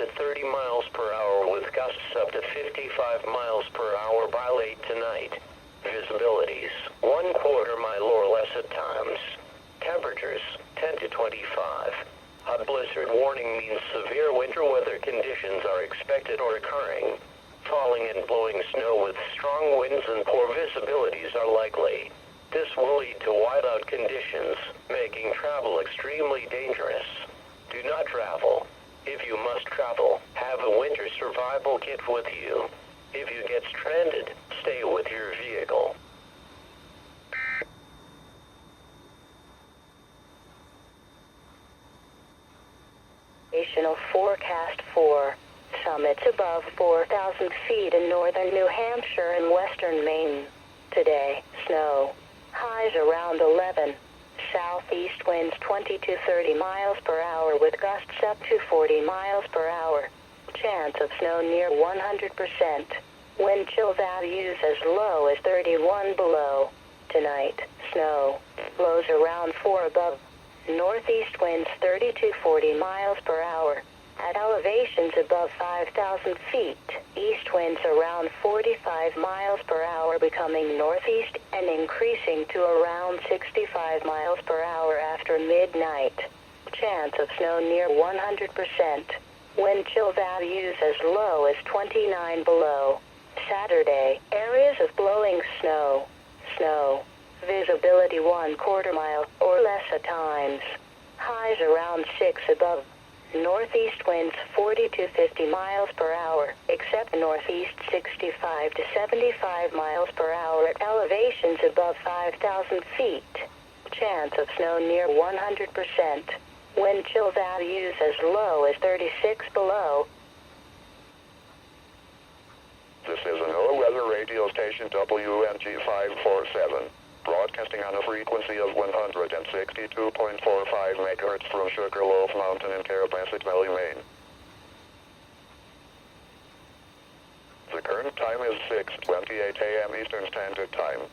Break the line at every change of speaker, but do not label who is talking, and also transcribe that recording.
to 30 miles per hour with gusts up to 55 miles per hour by late tonight. Visibilities, 1/4 mile or less at times. Temperatures, 10 to 25. A blizzard warning means severe winter weather conditions are expected or occurring. Falling and blowing snow with strong winds and poor visibilities are likely. This will lead to whiteout conditions, making travel extremely dangerous. Do not travel. If you must travel, have a winter survival kit with you. If you get stranded, stay with your vehicle.
Forecast for summits above 4,000 feet in northern New Hampshire and western Maine. Today, snow. Highs around 11. Southeast winds 20 to 30 miles per hour with gusts up to 40 miles per hour. Chance of snow near 100%. Wind chill values as low as 31 below. Tonight, snow. Lows around 4 above. Northeast winds 30 to 40 miles per hour. At elevations above 5,000 feet, east winds around 45 miles per hour becoming northeast and increasing to around 65 miles per hour after midnight. Chance of snow near 100%. Wind chill values as low as 29 below. Saturday, areas of blowing snow. Snow. Visibility 1/4 mile or less at times. Highs around 6 above. Northeast winds 40 to 50 miles per hour, except northeast 65 to 75 miles per hour at elevations above 5,000 feet. Chance of snow near 100%. Wind chill values as low as 36 below.
This is a NOAA weather radio station WNG 547. Broadcasting on a frequency of 162.45 MHz from Sugarloaf Mountain in Carabasset Valley, Maine. The current time is 6:28 a.m. Eastern Standard Time.